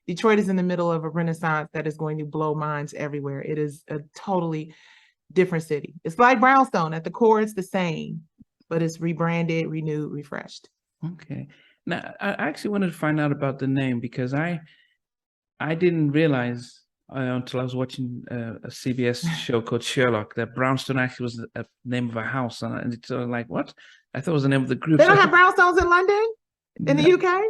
Detroit is in the middle of a renaissance that is going to blow minds everywhere. It is a totally different city. It's like Brownstone. At the core, it's the same, but it's rebranded, renewed, refreshed. Okay. Now, I actually wanted to find out about the name because I didn't realize until I was watching a CBS show called Sherlock that Brownstone actually was the name of a house, and it's like, what? I thought it was the name of the group. They don't have brownstones in London, in the No, UK.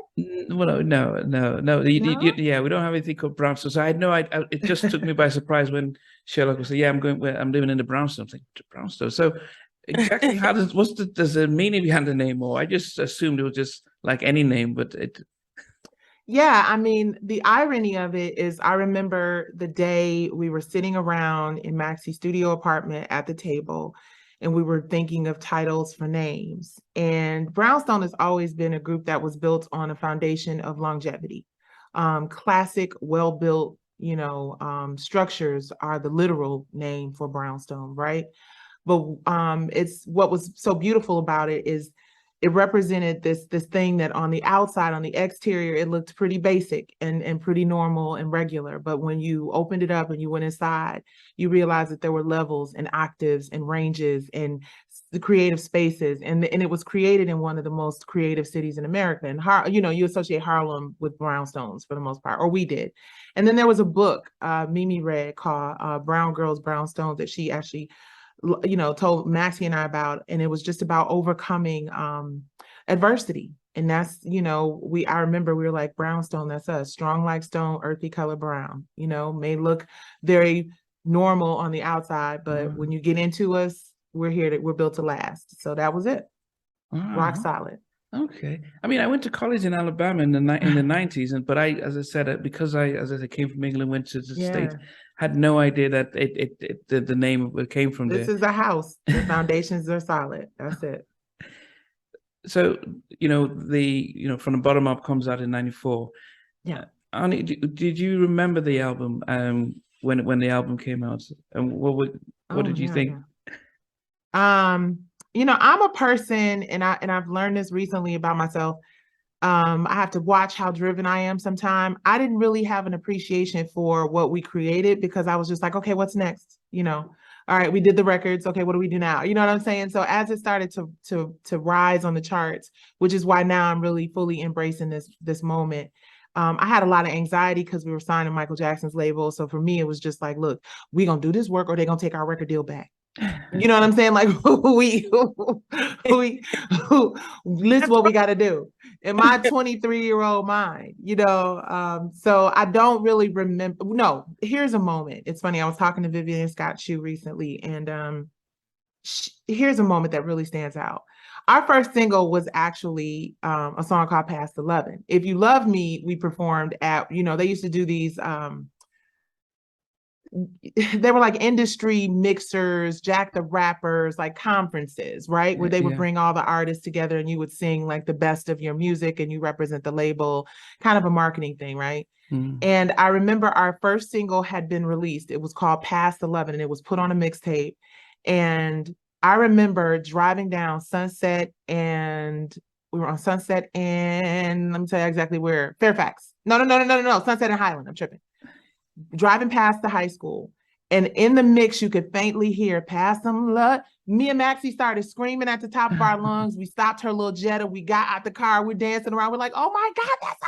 well, no. No? Yeah, we don't have anything called Brownstone. So I had no idea. It just took me by surprise when Sherlock was like, "Yeah, I'm living in the Brownstone." I was like, Brownstone. So exactly how does the meaning behind the name? Or I just assumed it was just like any name, but it. Yeah, I mean, the irony of it is I remember the day we were sitting around in Maxee's studio apartment at the table, and we were thinking of titles for names. And Brownstone has always been a group that was built on a foundation of longevity. Classic, well-built, structures are the literal name for Brownstone, right? But it's what was so beautiful about it is it represented this thing that on the outside, on the exterior, it looked pretty basic and pretty normal and regular. But when you opened it up and you went inside, you realized that there were levels and octaves and ranges and the creative spaces. And it was created in one of the most creative cities in America. And you associate Harlem with brownstones for the most part, or we did. And then there was a book Mimi read called Brown Girls, Brownstones that she actually told Maxee and I about, and it was just about overcoming adversity. And that's, I remember we were like, Brownstone, that's us, strong like stone, earthy color brown, may look very normal on the outside, but when you get into us, we're built to last. So that was it. Rock solid. Okay. I mean, I went to college in Alabama in the 90s, but as I said, because as I came from England, went to the States, had no idea that the name came from there. This is a house. The foundations are solid. That's it. So, from the bottom up comes out in 94. Yeah. Ani, did you remember the album when the album came out? And what did you think? Yeah. I'm a person, and I've learned this recently about myself. I have to watch how driven I am sometimes. I didn't really have an appreciation for what we created because I was just like, okay, what's next? All right, we did the records. Okay, what do we do now? You know what I'm saying? So as it started to rise on the charts, which is why now I'm really fully embracing this moment. I had a lot of anxiety because we were signing Michael Jackson's label. So for me, it was just like, look, we're gonna do this work or they're gonna take our record deal back. You know what I'm saying? Like this is what we got to do in my 23-year-old mind, so I don't really remember. No, here's a moment. It's funny. I was talking to Vivian Scott Shue recently, and here's a moment that really stands out. Our first single was actually a song called Past 11. If You Love Me, we performed at, they used to do these they were like industry mixers, Jack the Rappers, like conferences, right? Where they would bring all the artists together and you would sing like the best of your music and you represent the label, kind of a marketing thing, right? And I remember our first single had been released. It was called Past 11 and it was put on a mixtape. And I remember driving down Sunset, and we were on Sunset and let me tell you exactly where. Fairfax. No. Sunset and Highland. I'm tripping. Driving past the high school, and in the mix you could faintly hear "Pass Some Love." Me and Maxee started screaming at the top of our lungs. We stopped her little Jetta. We got out the car. We're dancing around. We're like, "Oh my God, that's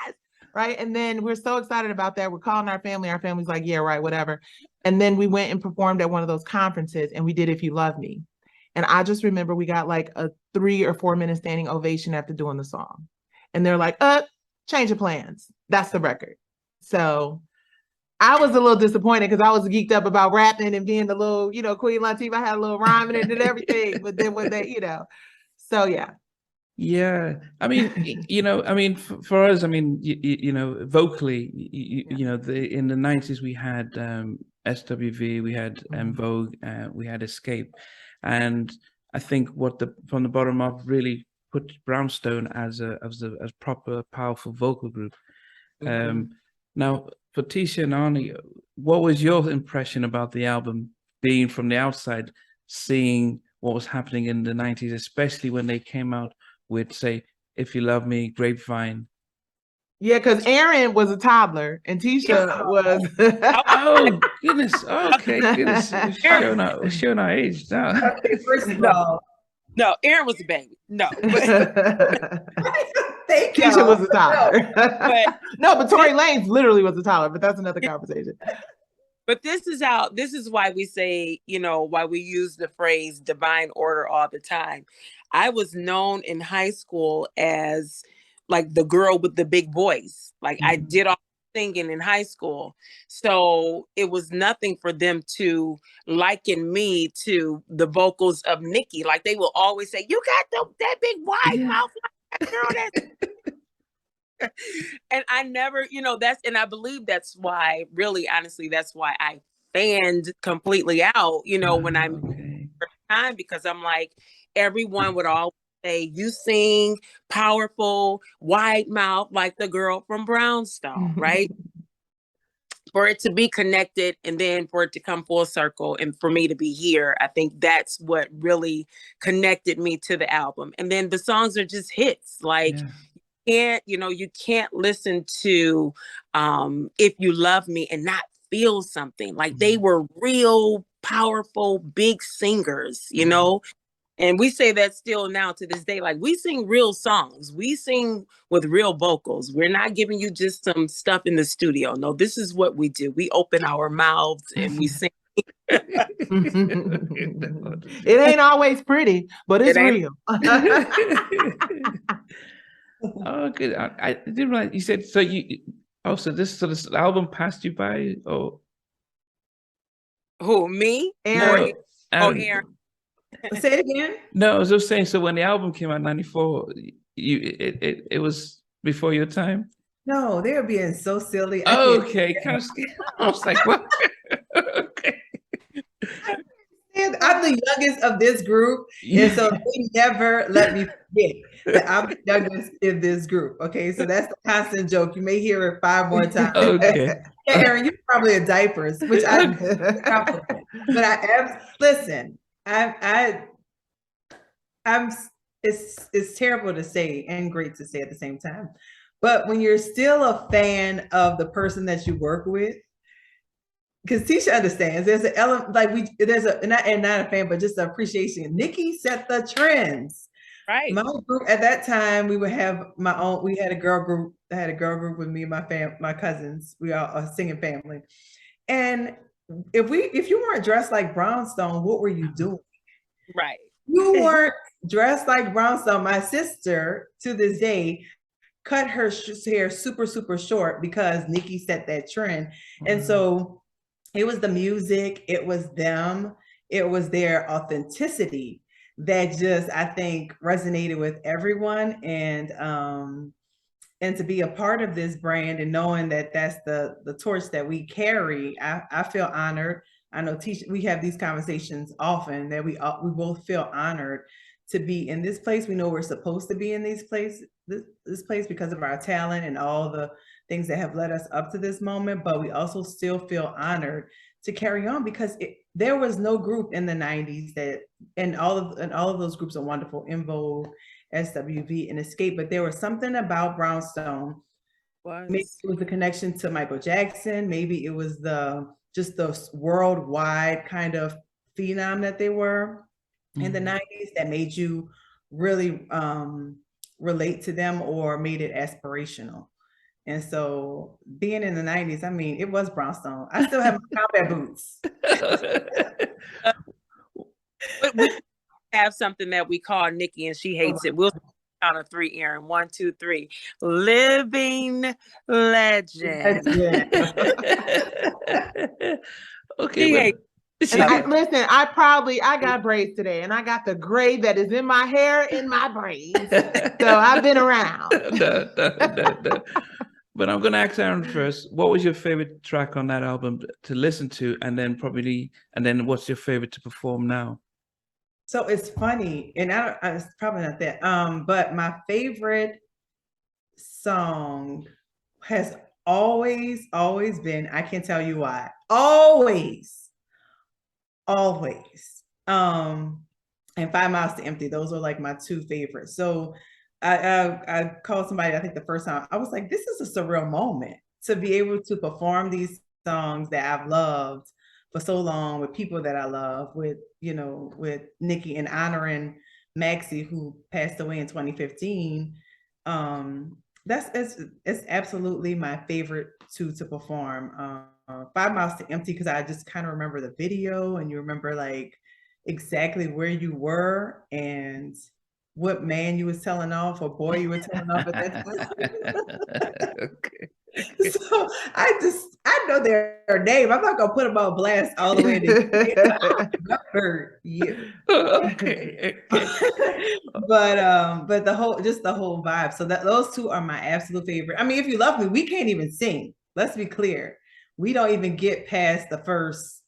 us!" Right? And then we're so excited about that. We're calling our family. Our family's like, "Yeah, right, whatever." And then we went and performed at one of those conferences, and we did "If You Love Me." And I just remember we got like a 3 or 4 minute standing ovation after doing the song. And they're like, change of plans. That's the record. So I was a little disappointed because I was geeked up about rapping and being the little, Queen Latifah. I had a little rhyming and everything. But then when they, so yeah. Yeah, I mean, for us, I mean, vocally, in the 90s we had SWV, we had Vogue, we had Escape, and I think from the bottom up really put Brownstone as a proper powerful vocal group. Now, for Teisha and Ani, what was your impression about the album, being from the outside, seeing what was happening in the 90s, especially when they came out with, say, If You Love Me, Grapevine? Yeah, because Arin was a toddler and Teisha was. Oh goodness. Okay, goodness. Arin, We're showing our age now. Okay, first of No. all, no, Arin was a baby. No, but thank Teisha y'all. was a toddler. but No, but Tory Lanez literally was a toddler, but that's another conversation. But this is why we say, why we use the phrase divine order all the time. I was known in high school as like the girl with the big voice. Like I did all the singing in high school. So it was nothing for them to liken me to the vocals of Nikki. Like they will always say, you got that big wide mouth like that girl that's and I never, and I believe that's why, really, honestly, that's why I fanned completely out, when I'm time, because I'm like, everyone would always say, you sing powerful, wide mouth like the girl from Brownstone, right? For it to be connected and then for it to come full circle and for me to be here, I think that's what really connected me to the album. And then the songs are just hits. Like, you can't listen to If You Love Me and not feel something. Like they were real powerful big singers, and we say that still now to this day. Like we sing real songs, we sing with real vocals. We're not giving you just some stuff in the studio. No, this is what we do. We open our mouths and we sing. It ain't always pretty, but it's real. Oh, good. I didn't realize you said so. So this album passed you by, or who, me? Arin. Arin. Say it again. No, I was just saying. So when the album came out in '94, it was before your time. No, they were being so silly. Okay, kind of scared. I was like, what? Okay. I'm the youngest of this group, and so they never let me forget that I'm the youngest in this group. Okay, so that's the constant joke. You may hear it 5 more times. Okay. Yeah, Arin, you're probably in diapers, which I but I am. Listen, I'm. It's terrible to say and great to say at the same time, but when you're still a fan of the person that you work with. Because Teisha understands, there's an element like not a fan, but just an appreciation. Nikki set the trends. Right. My group at that time, we would have my own. We had a girl group. I had a girl group with me and my cousins. We are a singing family. And if you weren't dressed like Brownstone, what were you doing? Right. You weren't dressed like Brownstone. My sister, to this day, cut her hair super, super short because Nikki set that trend. And so it was the music, it was them, it was their authenticity that just, I think, resonated with everyone. And to be a part of this brand and knowing that that's the torch that we carry, I feel honored. I know Teisha, we have these conversations often that we both feel honored to be in this place. We know we're supposed to be in this place because of our talent and all the things that have led us up to this moment, but we also still feel honored to carry on because there was no group in the 90s and all of those groups are wonderful, En Vogue, SWV, and Escape, but there was something about Brownstone. Maybe it was the connection to Michael Jackson, maybe it was just the worldwide kind of phenom that they were in the 90s that made you really relate to them or made it aspirational. And so being in the 90s, I mean, it was Brownstone. I still have my combat boots. But we have something that we call Nikki and she hates it. We'll count of 3, Arin. 1, 2, 3. Living legend. Okay. Listen, I got braids today and I got the gray that is in my hair in my braids. So I've been around. No. But I'm going to ask Arin first. What was your favorite track on that album to listen to? And then what's your favorite to perform now? So it's funny, and it's probably not that. But my favorite song has always been, I can't tell you why, always. And 5 Miles to Empty. Those are like my 2 favorites. So I called somebody, I think the first time, I was like, this is a surreal moment to be able to perform these songs that I've loved for so long with people that I love, with, with Nikki, and honoring Maxee, who passed away in 2015. It's absolutely my favorite two to perform. 5 Miles to Empty, because I just kind of remember the video, and you remember like exactly where you were and what man you was telling off or boy you were telling off at that time. Okay. So I know their name. I'm not gonna put them on blast all the way to heard you. Okay. But the whole vibe. So those two are my absolute favorite. I mean, If You Love Me, we can't even sing. Let's be clear. We don't even get past the first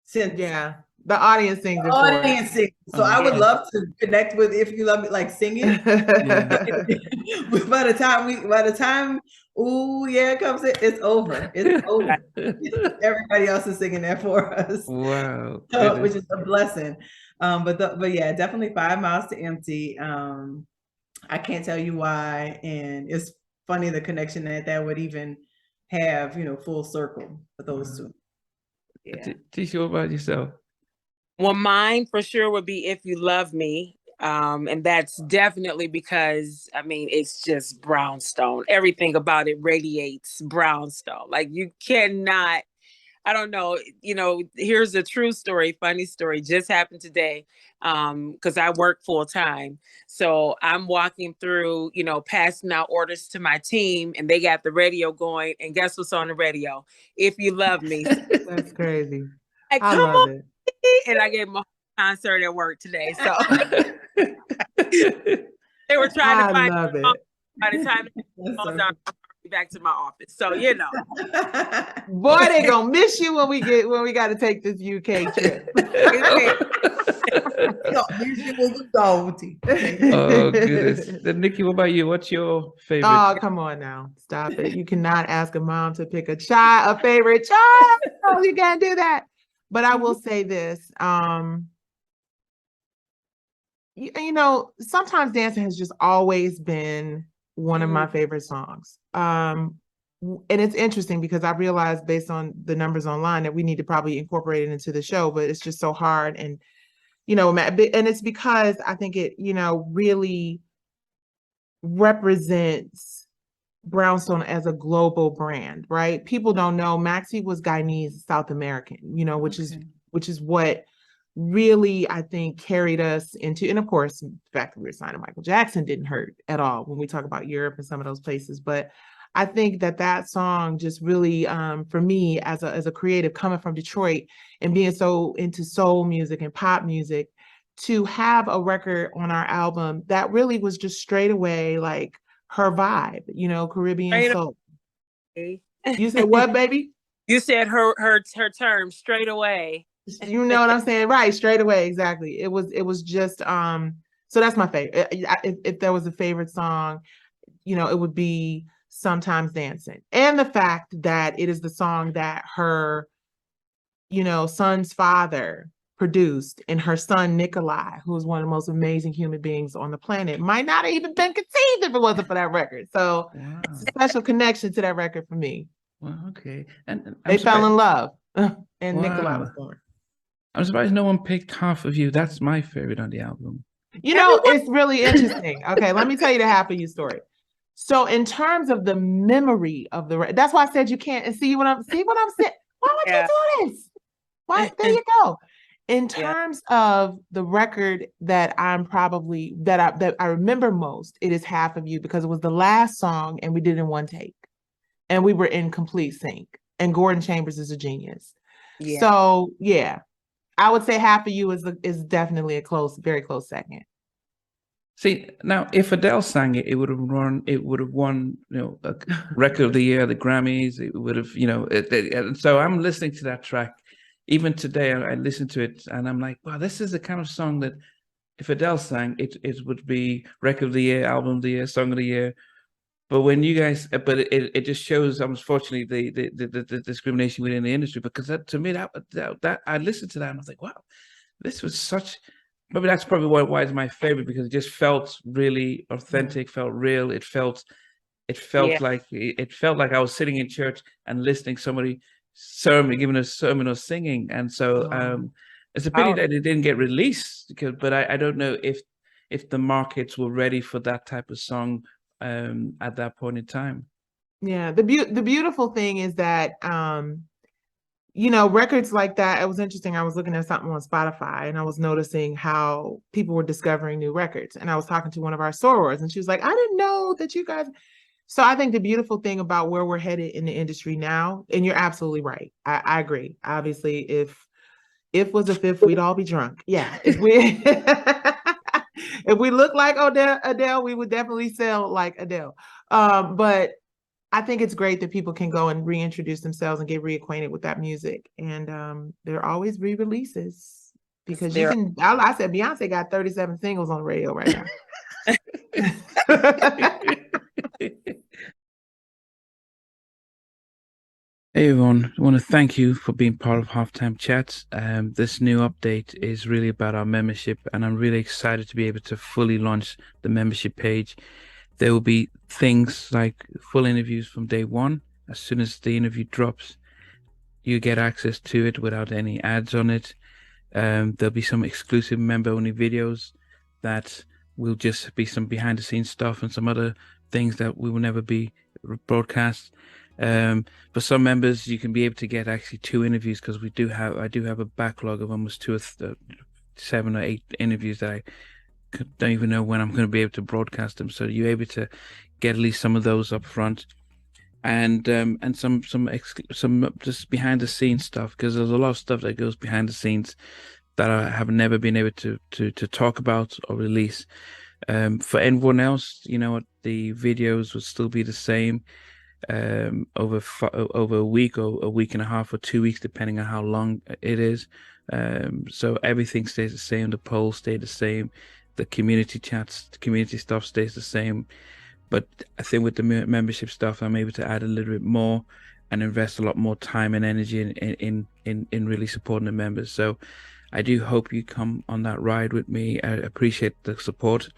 sentence. Yeah. The audience sings it for us. So I would love to connect with If You Love Me, like singing. By the time ooh yeah comes in, it's over. It's over. Everybody else is singing that for us. Wow. So, which is a blessing. But yeah, definitely 5 Miles to Empty. I can't tell you why, and it's funny the connection that would even have, full circle for those two. Yeah. Teisha, what about yourself? Well, mine for sure would be If You Love Me. And that's definitely because, I mean, it's just Brownstone. Everything about it radiates Brownstone. Like you cannot, I don't know, here's a true story, funny story, just happened today. Because I work full time. So I'm walking through, passing out orders to my team, and they got the radio going. And guess what's on the radio? If You Love Me. That's crazy. I love it. And I gave them a concert at work today. So they were trying to find it. By the time it falls down, I'll be back to my office. So boy, they gonna miss you when we got to take this UK trip. Oh goodness. Then Nikki, what about you? What's your favorite? Oh, come on now. Stop it. You cannot ask a mom to pick a favorite child. Oh, you can't do that. But I will say this. Sometimes dancing has just always been one of my favorite songs. And it's interesting because I realized based on the numbers online that we need to probably incorporate it into the show, but it's just so hard. And, and it's because I think it, really represents Brownstone as a global brand, right? People don't know Maxee was Guyanese, South American, which is what really, I think, carried us into, and of course, the fact that we were signed to Michael Jackson didn't hurt at all when we talk about Europe and some of those places. But I think that song just really, for me as a creative coming from Detroit and being so into soul music and pop music, to have a record on our album that really was just straight away like her vibe, Caribbean soul. You said what, baby? You said her term straight away. You know what I'm saying? Right, straight away, exactly. It was just so that's my favorite. If there was a favorite song, it would be Sometimes Dancing. And the fact that it is the song that her, son's father produced, and her son Nikolai, who is one of the most amazing human beings on the planet, might not have even been conceived if it wasn't for that record. So it's a special connection to that record for me. Well, okay. And they fell in love and Nikolai was born. I'm surprised no one picked Half of You. That's my favorite on the album. It's really interesting. Okay, let me tell you the Half of You story. So in terms of the memory of that's why I said you can't see what I'm saying. Why would you do this? Why? There you go. In terms of the record that that I remember most, it is Half of You, because it was the last song and we did it in one take. And we were in complete sync. And Gordon Chambers is a genius. Yeah. So I would say Half of You is definitely a very close second. See, now if Adele sang it, it would have won, a record of the year, the Grammys. It would have, and so I'm listening to that track. Even today, I listen to it and I'm like, wow, this is the kind of song that if Adele sang, it would be record of the year, album of the year, song of the year. But when you guys, it just shows, unfortunately, the discrimination within the industry, because to me, that I listened to that and I was like, wow, this was such maybe that's probably why it's my favorite, because it just felt really authentic, felt real. It felt like I was sitting in church and listening to somebody sermon, giving a sermon or singing. And so it's a pity that it didn't get released, but I don't know if the markets were ready for that type of song at that point in time. Yeah, the beautiful thing is that you know, records like that, it was interesting. I was looking at something on Spotify and I was noticing how people were discovering new records. And I was talking to one of our sorors and she was like, I didn't know that you guys. So I think the beautiful thing about where we're headed in the industry now, and you're absolutely right. I agree. Obviously, if was a fifth, we'd all be drunk. Yeah. If we if we look like Adele, we would definitely sell like Adele. But I think it's great that people can go and reintroduce themselves and get reacquainted with that music. And there are always re-releases because you can, I said Beyonce got 37 singles on the radio right now. Hey everyone, I want to thank you for being part of Halftime Chats. This new update is really about our membership, and I'm really excited to be able to fully launch the membership page. There will be things like full interviews from day one. As soon as the interview drops, you get access to it without any ads on it. There'll be some exclusive member-only videos that will just be some behind-the-scenes stuff and some other things that we will never be broadcast. For some members, you can be able to get actually 2 interviews, because I do have a backlog of almost 7 or 8 interviews that I don't even know when I'm going to be able to broadcast them. So you're able to get at least some of those up front, and some just behind the scenes stuff, because there's a lot of stuff that goes behind the scenes that I have never been able to talk about or release. For everyone else, you know what, the videos will still be the same over a week or a week and a half or 2 weeks, depending on how long it is. So everything stays the same. The polls stay the same. The community chats, the community stuff stays the same. But I think with the membership stuff, I'm able to add a little bit more and invest a lot more time and energy in really supporting the members. So I do hope you come on that ride with me. I appreciate the support,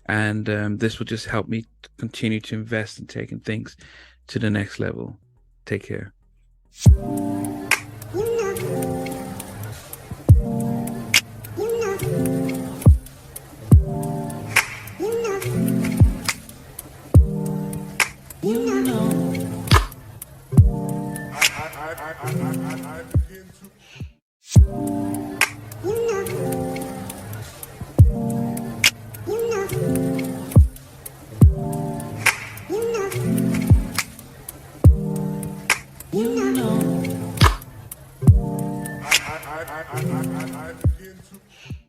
and this will just help me continue to invest in taking things to the next level. Take care. I begin to